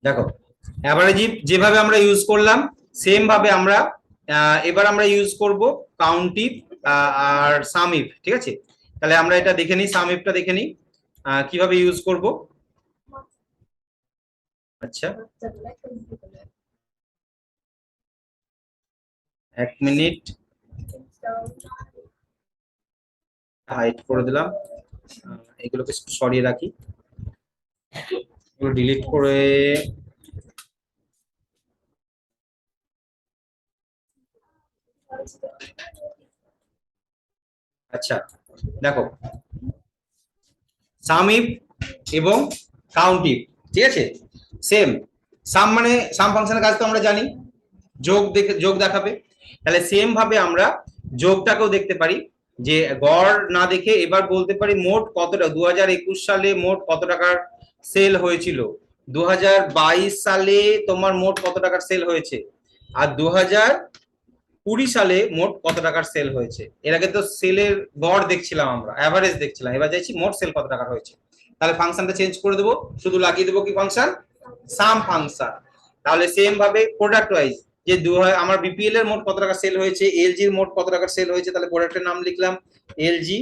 দেখো অ্যাভারেজ যেভাবে আমরা ইউজ করলাম সেম ভাবে আমরা এবার আমরা ইউজ করব কাউন্টিভ আর সামিফ, ঠিক আছে? তাহলে আমরা এটা দেখে নিই, সামিফটা দেখে নিই কিভাবে ইউজ করব। আচ্ছা, 1 মিনিট, হাইড করে দিলাম, এগুলোকে সরিয়ে রাখি, এগুলো ডিলিট করে। আচ্ছা দেখো, সামিফ এবং কাউন্টিভ, ঠিক আছে, সেম। সাম মানে সাম ফাংশনের কাজ তো আমরা জানি, যোগ দেখাবে। তাহলে সেম ভাবে আমরা যোগটাকেও দেখতে পারি, যে গড় না দেখে এবার বলতে পারি মোট কতটা 2021 সালে মোট কত টাকার সেল হয়েছিল, 2022 সালে তোমার মোট কত টাকার সেল হয়েছে, আর 2020 সালে মোট কত টাকার সেল হয়েছে। এর আগে তো সেলের গড় দেখছিলাম, আমরা অ্যাভারেজ দেখছিলাম, এবার চাইছি মোট সেল কত টাকার হয়েছে। তাহলে ফাংশনটা চেঞ্জ করে দেবো, শুধু লাগিয়ে দেবো কি ফাংশন, সাম ফাংশন। তাহলে সেম ভাবে প্রোডাক্ট ওয়াইজ, যে আমার বিপিএল এর মোট কত টাকা সেল হয়েছে, এলজি এর মোট কত টাকা সেল হয়েছে, তাহলে প্রোডাক্টের নাম লিখলাম এলজি।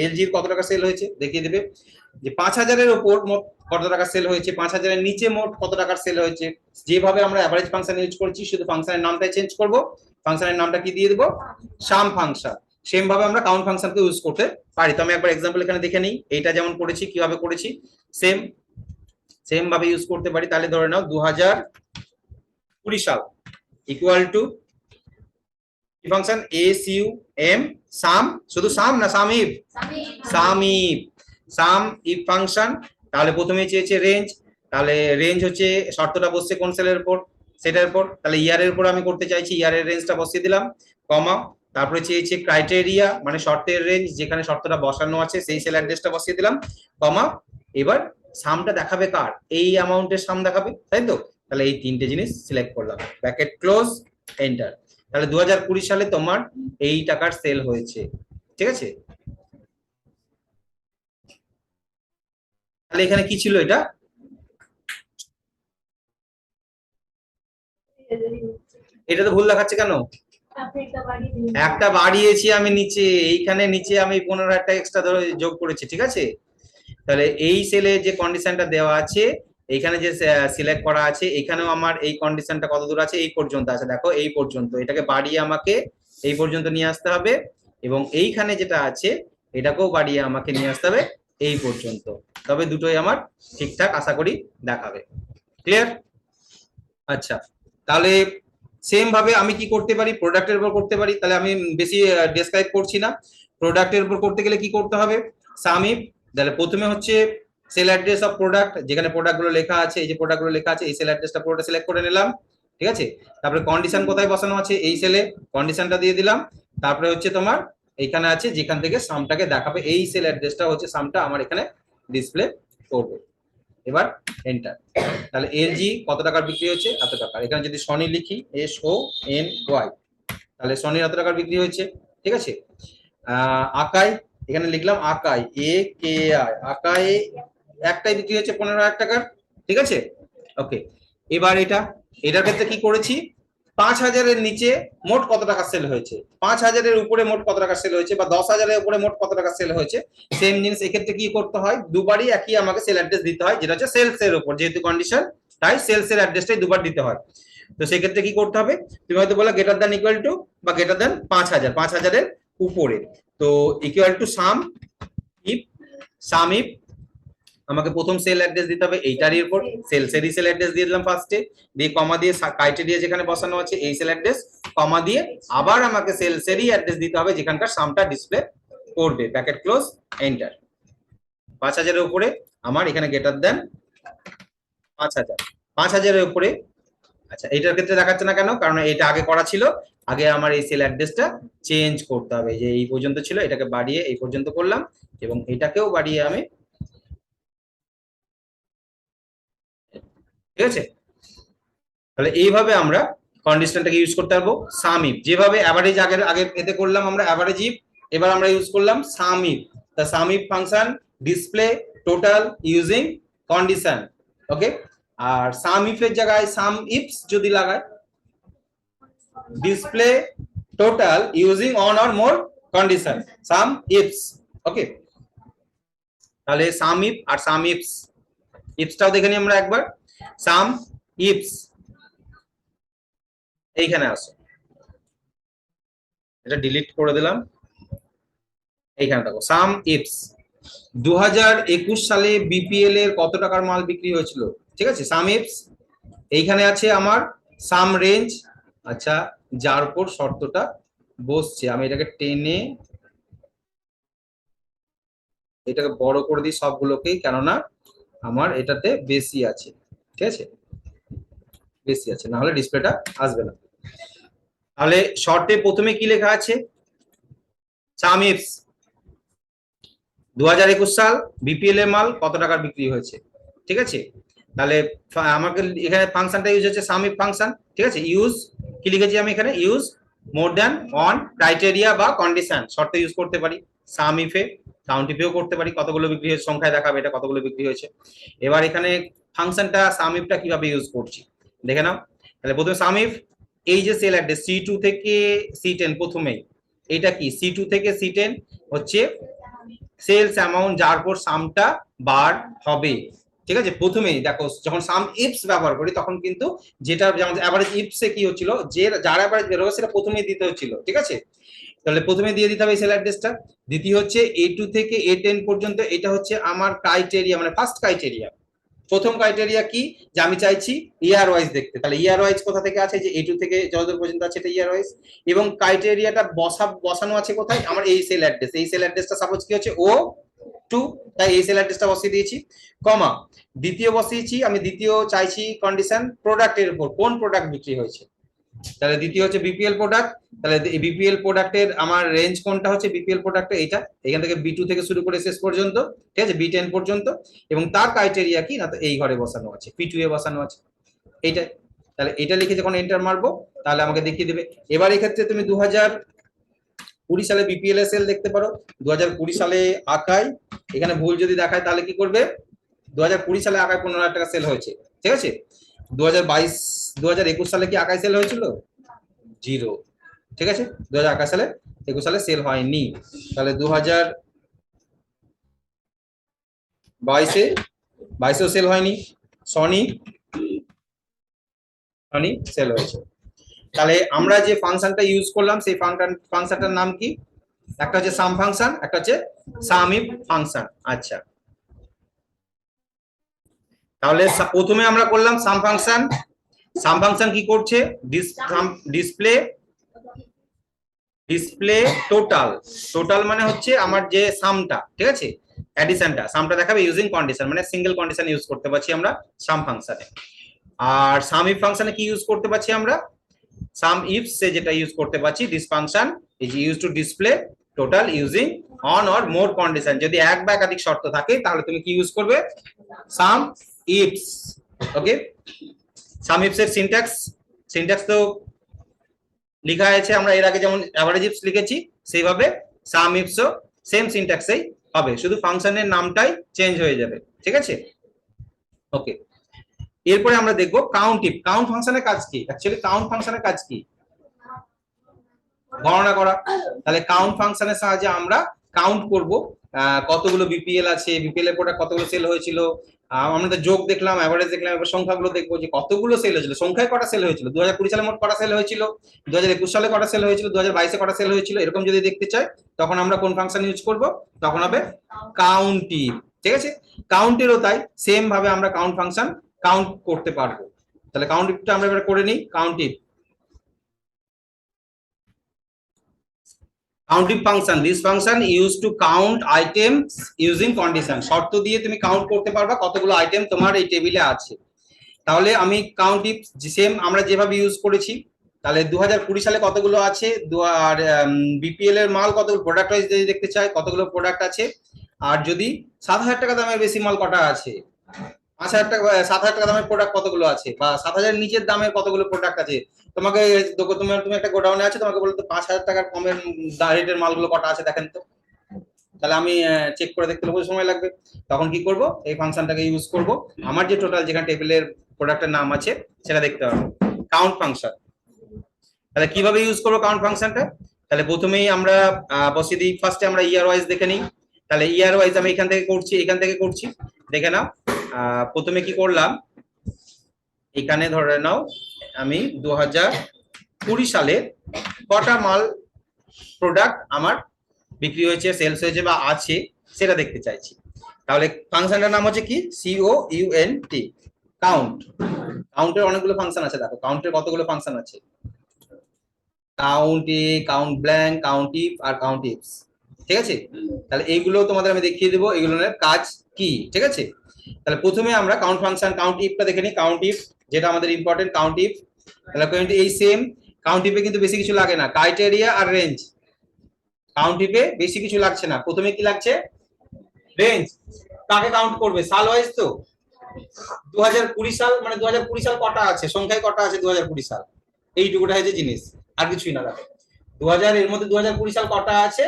এলজির কত টাকা সেল হয়েছে দেখিয়ে দেবে, যে 5,000-এর উপর মোট কত টাকা সেল হয়েছে, 5,000-এর নিচে মোট কত টাকার সেল হয়েছে। যেভাবে আমরা অ্যাভারেজ ফাংশন ইউজ করছি, শুধু ফাংশনের নামটাই চেঞ্জ করব, ফাংশনের নামটা কি দিয়ে দেবো, সাম ফাংশন। সেম ভাবে আমরা কাউন্ট ফাংশনকে ইউজ করতে পারি। তো আমি একবার এক্সাম্পল এখানে দেখে নিই, এইটা যেমন করেছি কিভাবে করেছি, সেম সেম ভাবে ইউজ করতে পারি। তাহলে ধরে নাও 2020 সাল ইকুয়াল টু কি ফাংশন, এস ইউ এম, সাম, শুধু সাম না সামিফ, সামিফ, সাম ইফ ফাংশন। তাহলে প্রথমে চেয়েছে রেঞ্জ, তাহলে রেঞ্জ হচ্ছে শর্তটা বসছে কোন সেলের উপর, সেটার উপর, তাহলে ইয়ারের উপর আমি করতে চাইছি, ইয়ারের রেঞ্জটা বসিয়ে দিলাম, কমা, তারপরে চেয়েছে ক্রাইটেরিয়া মানে শর্তের রেঞ্জ, যেখানে শর্তটা বসানো আছে সেই সেল অ্যাড্রেসটা বসিয়ে দিলাম, কমা। এবার সামটা দেখাবে কার, এই অ্যামাউন্টের সাম দেখাবে, তাই তো? তাহলে এই তিনটে জিনিস সিলেক্ট করলাম, ব্র্যাকেট ক্লোজ, এন্টার। তাহলে 2020 সালে তোমার এই টাকার সেল হয়েছে, ঠিক আছে? তাহলে এখানে কি ছিল, এটা এটা তো ভুল দেখাচ্ছে কেন, একটা বাড়িয়েছি আমি নিচে, এইখানে নিচে আমি 15,000 টাকা এক্সট্রা ধরে যোগ করেছি, ঠিক আছে? তাহলে এই সেলে যে কন্ডিশনটা দেওয়া আছে, এখানে যে সিলেক্ট করা আছে, এখানেও আমার এই কন্ডিশনটা কত দূর আছে, এই পর্যন্ত আছে, দেখো এই পর্যন্ত, এটাকে বাড়িয়ে আমাকে এই পর্যন্ত নিয়ে আসতে হবে, এবং এইখানে যেটা আছে এটাকেও বাড়িয়ে আমাকে নিয়ে আসতে হবে এই পর্যন্ত, তবে দুটোই আমার ঠিকঠাক আশা করি দেখাবে। ক্লিয়ার? আচ্ছা, তাহলে সেম ভাবে আমি কি করতে পারি, প্রোডাক্টের উপর করতে পারি। তাহলে আমি বেশি ডেসক্রাইব করছি না, প্রোডাক্টের উপর করতে গেলে কি করতে হবে, সামিপ। তাহলে প্রথমে হচ্ছে সেল অ্যাড্রেস অফ প্রোডাক্ট, যেখানে প্রোডাক্ট গুলো লেখা আছে, এই যে প্রোডাক্ট গুলো লেখা আছে এই সেল অ্যাড্রেসটা পুরোটা সিলেক্ট করে নিলাম, ঠিক আছে? তারপরে কন্ডিশন কোথায় বসানো আছে, এই সেলে কন্ডিশনটা দিয়ে দিলাম। তারপরে হচ্ছে তোমার এইখানে আছে যেখান থেকে সামটাকে দেখাবে, এই সেল অ্যাড্রেসটা হচ্ছে সামটা আমার এখানে ডিসপ্লে করবে। এবার এন্টার। তাহলে এলজি কত টাকার বিক্রি হচ্ছে, এত টাকা। এখানে যদি সনি লিখি, SONY, তাহলে সনির এত টাকার বিক্রি হয়েছে, ঠিক আছে? আকাই, এখানে লিখলাম আকাই, AKI, আকাই একটাই বিক্রি হচ্ছে 15,000 টাকার, ঠিক আছে? ওকে। এবার এটার ক্ষেত্রে কি করেছি, 5,000-এর নিচে মোট কত টাকা সেল হয়েছে, 5,000-এর উপরে মোট কত টাকা সেল হয়েছে, বা 10,000-এর উপরে মোট কত টাকা সেল হয়েছে। সেম জিনিস এক্ষেত্রে কি করতে হয়, দুবারই একই আমাকে সেল অ্যাড্রেস দিতে হয়, যেটা হচ্ছে সেলস এর উপর, যেহেতু কন্ডিশন, তাই সেলস এর অ্যাড্রেসটাই দুবার দিতে হয়। তো সেক্ষেত্রে কি করতে হবে, তুমি হয়তো বলো গ্রেটার দ্যান ইকুয়াল টু বা গ্রেটার দ্যান 5,000, 5,000-এর উপরে, তো equal to some if, some if আমাকে প্রথম সেল অ্যাড্রেস দিতে হবে এইটারই উপর, সেলসেরই সেল অ্যাড্রেস দিয়ে দিলাম ফার্স্টে, দিয়ে কমা দিয়ে ক্রাইটেরিয়া যেখানে বসানো আছে এই সেল অ্যাড্রেস, কমা দিয়ে আবার আমাকে সেলসেরই অ্যাড্রেস দিতে হবে যেখানকার সামটা ডিসপ্লে করবে, ব্র্যাকেট ক্লোজ, এন্টার। 5,000-এর উপরে আমার এখানে গ্রেটার দেন 5,000, 5,000-এর উপরে। আচ্ছা, এইটার ক্ষেত্রে দেখাচ্ছে না কেন, কারণ এটা আগে করা ছিল, আগে আমার এই সেল অ্যাড্রেসটা চেঞ্জ করতে হবে, যে এই পর্যন্ত ছিল এটাকে বাড়িয়ে এই পর্যন্ত করলাম, এবং এটাকেও বাড়িয়ে আমি, ঠিক আছে? তাহলে এইভাবে আমরা কন্ডিশনটাকে ইউজ করতে পারবো। সাম ইফ, যেভাবে অ্যাভারেজ আগে আগে এতে করলাম আমরা অ্যাভারেজ ইফ, এবার আমরা ইউজ করলাম sum if. The sum if function display total using condition. Okay, আর সাম ইফ এর জায়গায় সাম ইফস যদি লাগাই, display total using one or more condition, sum ifs. Okay, তাহলে sum if R some ifs, ইফসটাও দেখে নিই আমরা একবার। সাম ইফস এইখানে আসো, এটা ডিলিট করে দিলাম। এইখানে দেখো সাম ইফস 2021 সালে বিপিএল এর কত টাকার মাল বিক্রি হয়েছিল, ঠিক আছে। সাম ইফস এইখানে আছে আমার সাম রেঞ্জ, আচ্ছা, যার উপর শর্তটা বসছে। আমি এটাকে টেনে এটাকে বড় করে দিই সবগুলোকেই, কেননা আমার এটাতে বেশি আছে, ঠিক আছে, বেশি আছে, না হলে ডিসপ্লেটা আসবে না। তাহলে শর্টে প্রথমে কি লেখা আছে, সাম ইফস 2021 সাল বিপিএল এর মাল কত টাকার বিক্রি হয়েছে, ঠিক আছে। তাহলে আমাকে এখানে ফাংশনটা ইউজ হচ্ছে সাম ইফ ফাংশন, ঠিক আছে। ইউজ কি লিখেছি আমি এখানে, use more than on criteria বা কন্ডিশন, শর্ত ইউজ করতে পারি। সাম ইফে কাউন্ট ইফেও করতে পারি, কতগুলো বিক্রি হয়েছে সংখ্যায় দেখাবে এটা কতগুলো বিক্রি হয়েছে। এবার এখানে ফাংশনটা সাম ইফটা কিভাবে ইউজ করছি দেখে নাও। তাহলে প্রথমে সাম ইফ, এই যে সেল অ্যাড্রেস C2 থেকে C10, প্রথমেই এটা কি C2 থেকে C10 হচ্ছে সেলস অ্যামাউন্ট, যার পর সামটা বার হবে, ঠিক আছে। প্রথমেই দেখো যখন সাম ইফস ব্যবহার করি তখন কিন্তু যেটা যেমন অ্যাভারেজ ইফসে কি হচ্ছিল, যে যার অ্যাভারেজ বের হবে সেটা প্রথমেই দিতে হচ্ছিল, ঠিক আছে। তাহলে প্রথমে দিয়ে দিতে হবে সেল অ্যাড্রেসটা। দ্বিতীয় হচ্ছে A2 থেকে A10 পর্যন্ত, এটা হচ্ছে আমার ক্রাইটেরিয়া, মানে ফার্স্ট ক্রাইটেরিয়া। প্রথম ক্রাইটেরিয়া কি, যে আমি চাইছি ইয়ার ওয়াইজ দেখতে, তাহলে ইয়ার ওয়াইজ কোথা থেকে আছে, যে A2 থেকে যতদূর পর্যন্ত আছে এটা ইয়ার ওয়াইজ। এবং ক্রাইটেরিয়াটা বসানো আছে কোথায়, আমার এই সেল অ্যাড্রেস, এই সেল অ্যাড্রেসটা সাপোজ কি হচ্ছে O2, তাই এই সেল অ্যাড্রেসটা বসিয়ে দিয়েছি, কমা দ্বিতীয় বসিয়েছি আমি, দ্বিতীয় চাইছি কন্ডিশন প্রোডাক্টের উপর, কোন প্রোডাক্ট বিক্রি হয়েছে, তাহলে দ্বিতীয় হচ্ছে বিপিএল প্রোডাক্ট। তাহলে বিপিএল প্রোডাক্টের আমার রেঞ্জ কোনটা হচ্ছে, বিপিএল প্রোডাক্টে এইটা, এখান থেকে B2 থেকে শুরু করে শেষ পর্যন্ত, ঠিক আছে, B10 পর্যন্ত। এবং তার ক্রাইটেরিয়া কি না, তো এই ঘরে বসানো আছে, P2 এ বসানো আছে, এইটাই। তাহলে এটা লিখে যখন এন্টার মারবো তাহলে আমাকে দেখিয়ে দেবে। এবার এক্ষেত্রে তুমি 2020 সালে বিপিএল এর সেল দেখতে পারো, 2020 সালে আঁকায় এখানে ভুল যদি দেখায় তাহলে কি করবে, 2020 সালে আঁকায় 15,000 টাকা সেল হয়েছে, ঠিক আছে। 2021 সালে কি আঁকায় সেল হয়েছিল, 0, ঠিক আছে। 2021 সালে 21 সালে সেল হয়নি, তাহলে 2022-এ সেল হয়নি, সনি সেল হয়েছে। তাহলে আমরা যে ফাংশনটা ইউজ করলাম সেই ফাংশনটার নাম কি, একটা হচ্ছে সাম ফাংশন, একটা হচ্ছে সাম ইফ ফাংশন। আচ্ছা, তাহলে প্রথমে আমরা করলাম সাম ফাংশন। সাম ফাংশন কি করছে, ডিসপ্লে টোটাল, টোটাল মানে হচ্ছে আমার যে সামটা, ঠিক আছে, অ্যাডিশনটা, সামটা দেখাবে ইউজিং কন্ডিশন, মানে সিঙ্গেল কন্ডিশন ইউজ করতে পারছি আমরা সাম ফাংশনে। আর সাম ইফ ফাংশনে কি ইউজ করতে পারছি আমরা, সাম ইফস এ যেটা ইউজ করতে পারছি, this function is use to display total using one or more condition. যদি এক বা একাধিক শর্ত থাকে তাহলে তুমি কি ইউজ করবে, সাম ইফস। ওকে, সাম ইফস এর সিনট্যাক্স তো লেখা আছে, আমরা এর আগে যেমন অ্যাভারেজ ইফস লিখেছি সেইভাবে সাম ইফসও সেম সিনট্যাক্সেই হবে, শুধু ফাংশনের নামটাই চেঞ্জ হয়ে যাবে, ঠিক আছে। ওকে, এরপরে আমরা দেখবো কাউন্ট ইফ। কাউন্ট ফাংশনের কাজ কি, অ্যাকচুয়ালি কাউন্ট ফাংশনের কাজ কি, গণনা করা। তাহলে কাউন্ট ফাংশনের সাহায্যে আমরা কাউন্ট করব কতগুলো বিপিএল আছে, বিপিএল এর প্রোডাক্ট কতগুলো সেল হয়েছিল, আমরা যোগ দেখলাম, এভারেজ দেখলাম, এবার সংখ্যাগুলো দেখবো যে কতগুলো সেল হয়েছিল, সংখ্যায় কটা সেল হয়েছিল, 2020 সালে মোট কটা সেল হয়েছিল, 2021 সালে কটা সেল হয়েছিল, 2022 কটা সেল হয়েছিল, এরকম যদি দেখতে চাই তখন আমরা কোন ফাংশন ইউজ করব, তখন হবে কাউন্ট ইফ, ঠিক আছে। কাউন্টেরও তাই সেম ভাবে আমরা কাউন্ট ফাংশন কাউন্ট করতে পারবো। তাহলে কাউন্ট ইফটা আমরা এবার করে নিই। Count if, counting function, this function use to count items using condition, শর্ত দিয়ে তুমি কাউন্ট করতে পারবা কতগুলো আইটেম তোমার এই টেবিলে আছে। তাহলে আমি কাউন্ট ইফ সেম আমরা যেভাবে ইউজ করেছি, তাহলে 2020 সালে কতগুলো আছে, আর বিপিএল এর মাল কতগুলো, প্রোডাক্ট ওয়াইজ যদি দেখতে চাই কতগুলো প্রোডাক্ট আছে, আর যদি 7,000 টাকা দামের বেশি মাল কটা আছে, 5,000 টাকা 7,000 টাকা দামের প্রোডাক্ট কতগুলো আছে, বা 7,000 নিচের দামের কতগুলো প্রোডাক্ট আছে, তোমাকে তুমি একটা গোডাউনে আছে, তোমাকে বলতো 5,000 টাকার কমের রেটের মালগুলো কটা আছে দেখেন তো, তাহলে আমি চেক করে দেখতে সময় লাগবে, তখন কি করব, এই ফাংশনটাকে ইউজ করব। আমার যে টোটাল যেখানে টেবিলের প্রোডাক্টের নাম আছে সেটা দেখতে হবে। কাউন্ট ফাংশন, তাহলে কিভাবে ইউজ করবো কাউন্ট ফাংশনটা? তাহলে প্রথমেই আমরা বসিয়ে দিই, ফার্স্টে আমরা ইয়ার ওয়াইজ দেখে নিই। তাহলে ইয়ার ওয়াইজ আমি এখান থেকে করছি, দেখে নাও। প্রথমে কি করলাম, এখানে ধরে নাও আমি 2020 সালে কটা মাল প্রোডাক্ট আমার বিক্রি হয়েছে, সেলস হয়েছে বা আছে সেটা দেখতে চাইছি। তাহলে ফাংশনটার নাম হচ্ছে কি, COUNT, কাউন্ট। কাউন্টের অনেকগুলো ফাংশন আছে, দেখো কাউন্টের কতগুলো ফাংশন আছে, count A, count blank, count if আর কাউন্ট ইফস, ঠিক আছে। তাহলে এইগুলো তোমাদের আমি দেখিয়ে দেবো এগুলোর কাজ কি, ঠিক আছে। তাহলে প্রথমে আমরা কাউন্ট ফাংশন কাউন্ট ইফটা দেখে নিই। কাউন্ট ইফ যেটা আমাদের ইম্পর্টেন্ট, কাউন্ট ইফ। তাহলে কিন্তু এই সেম কাউন্ট ইফে কিন্তু বেশি কিছু লাগে না, ক্রাইটেরিয়া আর রেঞ্জ। কাউন্ট ইফে বেশি কিছু লাগছে না, প্রথমে কি লাগছে, রেঞ্জ। কাকে কাউন্ট করবে, সাল ওয়াইজ তো। 2020 সাল মানে 2020 সাল কটা আছে, সংখ্যায় কটা আছে 2020 সাল, এইটুকুটা হয়েছে জিনিস, আর কিছুই না। দেখো 2000 এর মধ্যে 2020 সাল কটা আছে,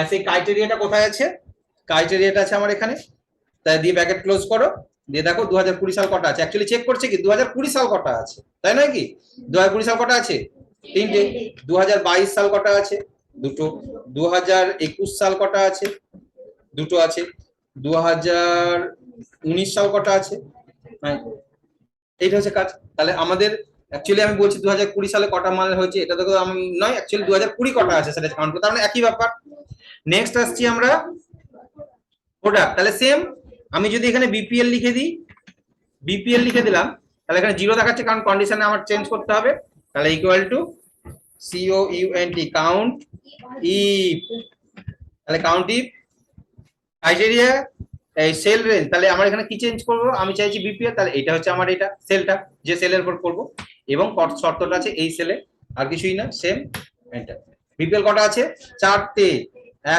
সেই ক্রাইটেরিয়াটা কোথায় আছে, ক্রাইটেরিয়াটা আছে আমার এখানে। তাই দিয়ে ব্র্যাকেট ক্লোজ করো, দিয়ে দেখো 2020 সাল কটা আছে। অ্যাকচুয়ালি চেক করছে কি 2020 সাল কটা আছে, তাই নয় কি? 2020 সাল কটা আছে, তিনটে। 2022 সাল কটা আছে, দুটো। 2021 সাল কটা আছে, দুটো আছে। 2019 সাল কটা আছে, এইটা হচ্ছে কাজ। তাহলে আমাদের অ্যাকচুয়ালি আমি বলছি 2020 সালে কটা মাল হয়েছে, এটা তো আমি নয়, অ্যাকচুয়ালি 2020 কটা আছে সেটা কাউন্ট করতে, তার মানে একই ব্যাপার। নেক্সট আসছি আমরা প্রোডাক্ট। তাহলে সেম, আমি যদি এখানে বিপিএল লিখে দিই, বিপিএল লিখে দিলাম, তাহলে এখানে জিরো দেখাচ্ছে কারণ কন্ডিশনে আমার চেঞ্জ করতে হবে। তাহলে equal to COUNT, count if. তাহলে কাউন্ট ইফ ক্রাইটেরিয়া এই সেল রেঞ্জ, তাহলে আমার এখানে কি চেঞ্জ করব, আমি চাইছি বিপিএল, তাহলে এটা হচ্ছে আমার এটা সেলটা, যে সেলের উপর করব, এবং শর্তটা আছে এই সেলে, আর কিছুই না, সেম এন্টার। বিপিএল কটা আছে, চারটে,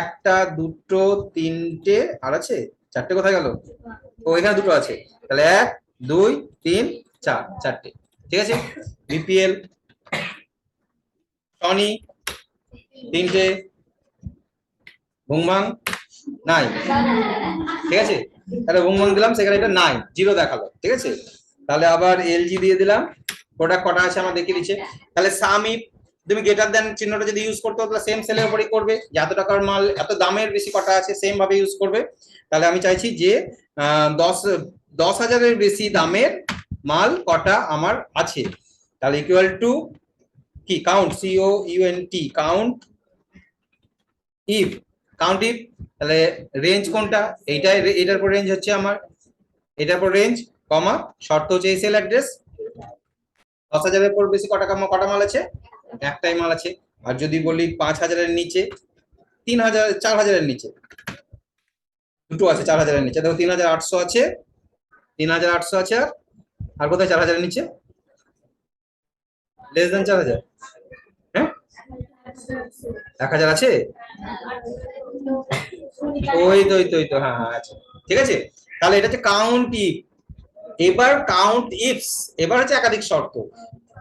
একটা দুটো তিনটে আর আছে চারটে, কোথায় গেল, ও এখানে দুটো আছে। তাহলে 1 2 3 4, চারটে, ঠিক আছে। বিপিএল টনি তিনটে, ভুংমাং নাই, ঠিক আছে। তাহলে ভুংমাং দিলাম, সেখানে এটা নাই, জিরো দেখালো, ঠিক আছে। তাহলে আবার এলজি দিয়ে দিলাম, প্রোডাক্ট কটা আছে আমার দেখিয়ে দিচ্ছে। তাহলে সামিপ, তুমি গ্রেটার দেন চিহ্নটা যদি ইউজ করতে, তাহলে সেম সেলের উপরই করবে, যে এত টাকার মাল এত দামের বেশি কটা আছে সেম ভাবে ইউজ করবে। তাহলে আমি চাইছি যে 10,000-এর বেশি দামের মাল কটা আমার আছে, তাহলে ইকুয়াল টু কি, count, COUNT, count if, count if. তাহলে রেঞ্জ কোনটা, এইটাই, এটার পর রেঞ্জ হচ্ছে আমার, এটার পর রেঞ্জ কমা, শর্ত হচ্ছে এই সেল অ্যাড্রেস। 10,000-এর পর বেশি কটা মাল আছে, একটাই মাল আছে। আর যদি বলি 5,000-এর নিচে, 3,000, 4,000-এর নিচে দুটো আছে, 4,000-এর নিচে দেখো 3,800 আছে, 3,800 আছে, আর কোথায় 4,000-এর নিচে, লেস দেন 4,000, হ্যাঁ 1,000 আছে, ওই তো হ্যাঁ হ্যাঁ আছে, ঠিক আছে। তাহলে এটা হচ্ছে কাউন্ট ইফ। এবার কাউন্ট ইফস, এবার হচ্ছে একাধিক শর্ত,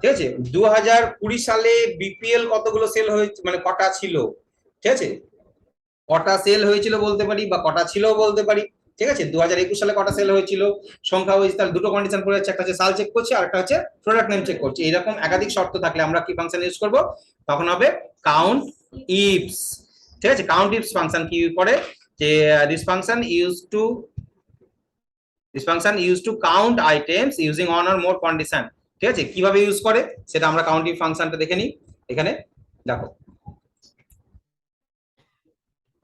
ঠিক আছে। 2020 সালে বিপিএল কতগুলো সেল হয়েছে, মানে কটা ছিল, ঠিক আছে, কটা সেল হয়েছিল বলতে পারি, বা কটা ছিল বলতে পারি, ঠিক আছে। 2021 সালে কটা সেল হয়েছিল, সংখ্যা হয়েছে, তাহলে দুটো কন্ডিশন পড়ে যাচ্ছে, একটা হচ্ছে সাল চেক করছি আর একটা হচ্ছে প্রোডাক্ট নেম চেক করছি। এরকম একাধিক শর্ত থাকলে আমরা কি ফাংশন ইউজ করব, তখন হবে কাউন্ট ইফস, ঠিক আছে। কাউন্ট ইফস ফাংশন কি করে, যে this function use to count items using one or more condition, ঠিক আছে। কিভাবে ইউজ করে সেটা আমরা কাউন্ট ইফ ফাংশনটা দেখে নিই, এখানে দেখো।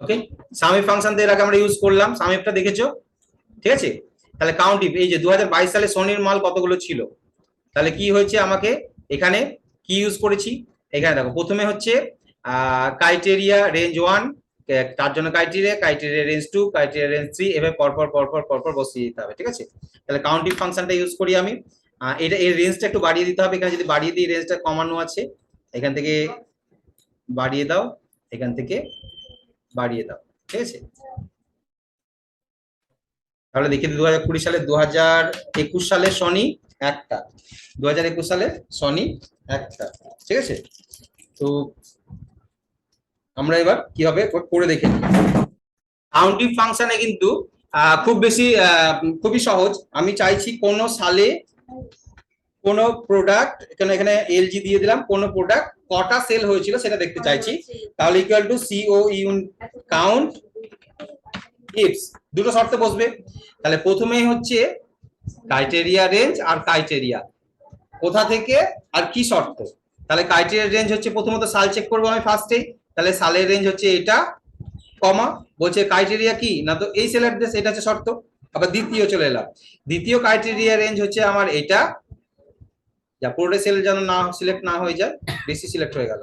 ওকে, সামিফ ফাংশন এর আগে আমরা ইউজ করলাম, সামিফটা দেখেছো, ঠিক আছে। তাহলে কাউন্ট ইফ, এই যে 2022 সালে সোনির মাল কতগুলো ছিল, তাহলে কি হয়েছে, আমাকে এখানে কি ইউজ করেছি, এখানে দেখো প্রথমে হচ্ছে ক্রাইটেরিয়া রেঞ্জ 1, তার জন্য ক্রাইটেরিয়া রেঞ্জ 2, ক্রাইটেরিয়া রেঞ্জ 3, এভাবে পরপর বসিয়ে দিতে হবে, ঠিক আছে। তাহলে কাউন্ট ইফ ফাংশনটা ইউজ করি আমি, এটা এর রেঞ্জটা একটু বাড়িয়ে দিতে হবে, এখানে যদি বাড়িয়ে দিই রেঞ্জটা কমানো আছে, এখান থেকে বাড়িয়ে দাও, এখান থেকে বাড়িয়ে দাও, ঠিক আছে। তাহলে দেখি 2020 সালে, 2021 সালে সনি একটা, 2021 সালে সনি একটা, ঠিক আছে। তো আমরা এবার কি হবে করে দেখে নিই। কাউন্ট ইফ ফাংশনে কিন্তু খুবই সহজ, আমি চাইছি কোন সালে কোন প্রোডাক্ট এখানে এলজি দিয়ে দিলাম, কোন প্রোডাক্ট কটা সেল হয়েছিল সেটা দেখতে চাইছি, তাহলে equal to CO you count ifs, দুটো শর্ত বসবে। তাহলে প্রথমেই হচ্ছে ক্রাইটেরিয়া রেঞ্জ আর ক্রাইটেরিয়া কোথা থেকে আর কি শর্ত। তাহলে ক্রাইটেরিয়া রেঞ্জ হচ্ছে প্রথমত সাল চেক করবো আমি ফার্স্টে, তাহলে সালের রেঞ্জ হচ্ছে এটা, কমা বলছে ক্রাইটেরিয়া কি না, তো এই সেল অ্যাড্রেস, এটা হচ্ছে শর্ত। আবার দ্বিতীয় চলে এলাম, দ্বিতীয় ক্রাইটেরিয়া রেঞ্জ হচ্ছে আমার এটা, যা পুরোটা সেল যেন না সিলেক্ট না হয়ে যায়, বেশি সিলেক্ট হয়ে গেল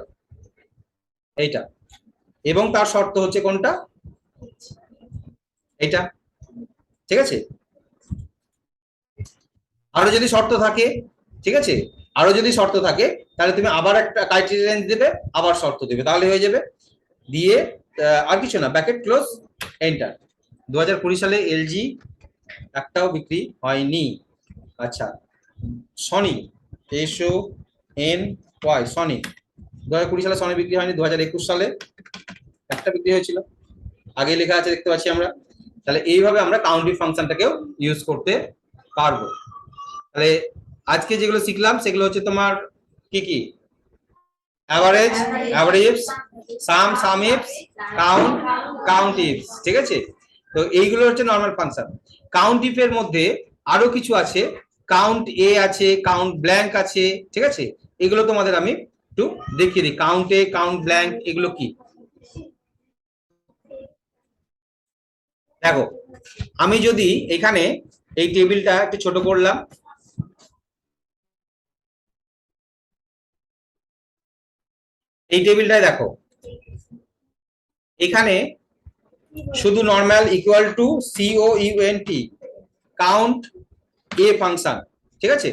এইটা, এবং তার শর্ত হচ্ছে কোনটা, এটা, ঠিক আছে। আরো যদি শর্ত থাকে, ঠিক আছে, আরো যদি শর্ত থাকে তাহলে তুমি আবার একটা ক্রাইটেরিয়া রেঞ্জ দেবে, আবার শর্ত দেবে, তাহলে হয়ে যাবে। দিয়ে আর কিছু না, ব্র্যাকেট ক্লোজ, এন্টার। 2020 সালে এলজি একটাও বিক্রি হয়নি। আচ্ছা, Sony, S O N Y, Sony 2020 সালে সনি বিক্রি হয়নি, 2021 সালে একটা বিক্রি হয়েছিল, আগে লেখা আছে দেখতে পাচ্ছি আমরা। তাহলে এইভাবে আমরা কাউন্টিং ফাংশনটাকেও ইউজ করতে পারবো। তাহলে আজকে যেগুলো শিখলাম সেগুলো হচ্ছে তোমার কি কি, অ্যাভারেজ, অ্যাভারেজ, সাম, সামিফস, কাউন্ট, কাউন্টিফস, ঠিক আছে। তো এইগুলো হচ্ছে নরমাল ফাংশন। কাউন্টিফ এর মধ্যে আরো কিছু আছে, কাউন্ট এ আছে, কাউন্ট ব্ল্যাঙ্ক আছে, ঠিক আছে। এগুলো তোমাদের আমি একটু দেখিয়ে দিই, কাউন্ট এ, কাউন্ট ব্ল্যাঙ্ক এগুলো কি। দেখো, আমি যদি এখানে এই টেবিলটা একটু ছোট করলাম, এই টেবিলটায় দেখো, এখানে শুধু normal equal to C O U N T count A function, ঠিক আছে।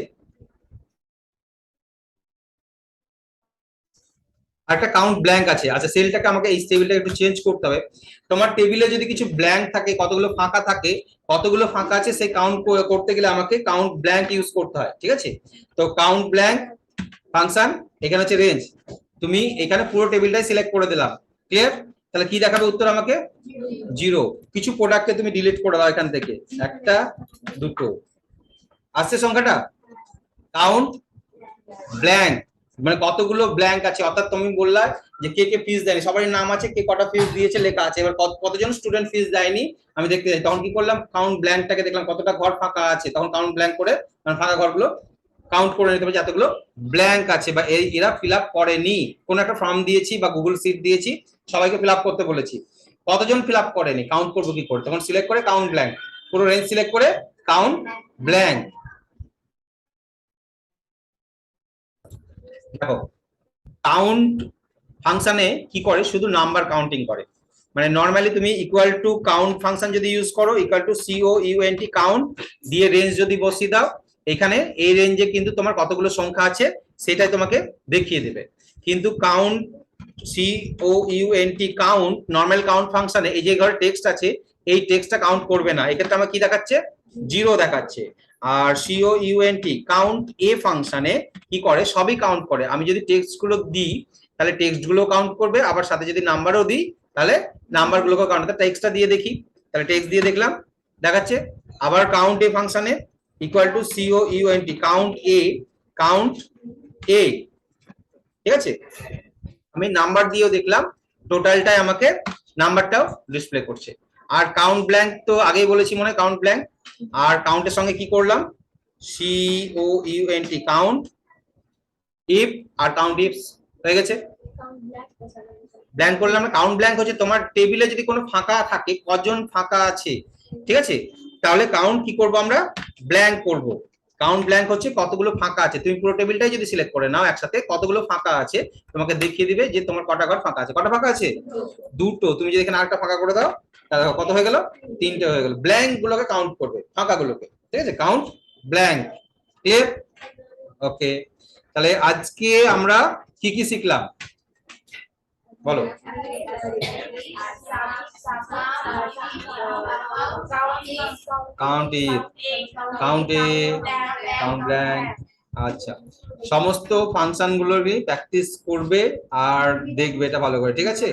একটা কাউন্ট ব্ল্যাঙ্ক আছে। আচ্ছা, সেলটাকে আমাকে এই টেবিলটা একটু চেঞ্জ করতে হবে। তোমার টেবিলে যদি কিছু ব্ল্যাঙ্ক থাকে, কতগুলো ফাঁকা থাকে, কতগুলো ফাঁকা আছে সেই কাউন্ট করতে গেলে আমাকে কাউন্ট ব্ল্যাঙ্ক ইউজ করতে হয়, ঠিক আছে। তো কাউন্ট ব্ল্যাঙ্ক ফাংশন, এখানে হচ্ছে রেঞ্জ, তুমি এখানে পুরো টেবিলটাই সিলেক্ট করে দিলাম, ক্লিয়ার। তাহলে কি দেখাবে উত্তর আমাকে, জিরো। কিছু প্রোডাক্টকে তুমি ডিলিট করে দাও এখান থেকে, একটা, দুটো, আসছে সংখ্যাটা কাউন্ট ব্ল্যাঙ্ক, মানে কতগুলো ব্ল্যাঙ্ক আছে, অর্থাৎ তুমি বললা যে কে কে ফিস দেয়নি, সবারই নাম আছে, কে কটা ফিস দিয়েছে লেখা আছে, এবার কতজন স্টুডেন্ট ফিস দেয়নি আমি দেখতে চাই, তখন কি করলাম, কাউন্ট ব্ল্যাঙ্কটাকে দেখলাম কতটা ঘর ফাঁকা আছে, তখন কাউন্ট ব্ল্যাঙ্ক করে মানে ফাঁকা ঘরগুলো কাউন্ট করে নিতে হবে যে এতগুলো ব্ল্যাঙ্ক আছে বা এরা ফিল আপ করেনি। কোন একটা ফর্ম দিয়েছি বা গুগল সিট দিয়েছি, সবাইকে ফিল আপ করতে বলেছি, কতজন ফিল আপ করেনি, কাউন্ট করবো কি করে, তখন সিলেক্ট করে কাউন্ট ব্ল্যাঙ্ক, পুরো রেঞ্জ সিলেক্ট করে কাউন্ট ব্ল্যাঙ্ক। দেখো, কাউন্ট ফাংশনে কি করে, শুধু নাম্বার কাউন্টিং করে, মানে নরমালি তুমি ইকুয়াল টু কাউন্ট ফাংশন যদি ইউজ করো, equal to C O U N T count দিয়ে রেঞ্জ যদি বসিয়ে দাও, এখানে এই রেঞ্জে কিন্তু তোমার কতগুলো সংখ্যা আছে সেটাই তোমাকে দেখিয়ে দেবে। কিন্তু count C O U N T count normal count ফাংশনে এই যে ঘরে টেক্সট আছে, এই টেক্সটটা কাউন্ট করবে না, এক্ষেত্রে আমার কি দেখাচ্ছে, জিরো দেখাচ্ছে। আর সিও ইউএনটি কাউন্ট এ ফাংশনে কি করে, সবই কাউন্ট করে। আমি যদি টেক্সট গুলো দিই তাহলে টেক্সট গুলো কাউন্ট করবে, আবার সাথে যদি নাম্বারও দিই তাহলে নাম্বার গুলোকে কাউন্ট, টেক্সটটা দিয়ে দেখি, তাহলে টেক্সট দিয়ে দেখলাম দেখাচ্ছে। আবার কাউন্ট এ ফাংশনে equal to C O U N T count A, count A, ঠিক আছে। আমি নাম্বার দিয়েও দেখলাম, টোটালটাই আমাকে নাম্বারটাও ডিসপ্লে করছে। আর কাউন্ট ব্ল্যাঙ্ক তো আগেই বলেছি মনে হয়, কাউন্ট ব্ল্যাঙ্ক, আর কাউন্টের সঙ্গে কি করলাম, সিও ইউএনটি কাউন্ট ইফ, আর কাউন্ট ইফস হয়ে গেছে। ব্ল্যাঙ্ক করলাম না, কাউন্ট ব্ল্যাঙ্ক হচ্ছে তোমার টেবিলে যদি কোনো ফাঁকা থাকে, কজন ফাঁকা আছে, ঠিক আছে, তাহলে কাউন্ট কি করব আমরা, ব্ল্যাঙ্ক করব। কাউন্ট ব্ল্যাঙ্ক হচ্ছে কতগুলো ফাঁকা আছে, তুমি পুরো টেবিলটাই যদি সিলেক্ট করে নাও একসাথে, কতগুলো ফাঁকা আছে তোমাকে দেখিয়ে দিবে যে তোমার কটা ঘর ফাঁকা আছে, কটা ফাঁকা আছে, দুটো। তুমি যদি এখানে আরেকটা ফাঁকা করে দাও তাহলে কত হয়ে গেল, তিনটে হয়ে গেল। ব্ল্যাঙ্ক গুলোকে কাউন্ট করবে, ফাঁকা গুলোকে, ঠিক আছে, কাউন্ট ব্ল্যাঙ্ক, ক্লিয়ার, ওকে। তাহলে আজকে আমরা কি কি শিখলাম বলো, count if, count A, count blank. আচ্ছা, সমস্ত ফাংশন গুলোরই প্র্যাকটিস করবে আর দেখবে এটা ভালো করে, ঠিক আছে।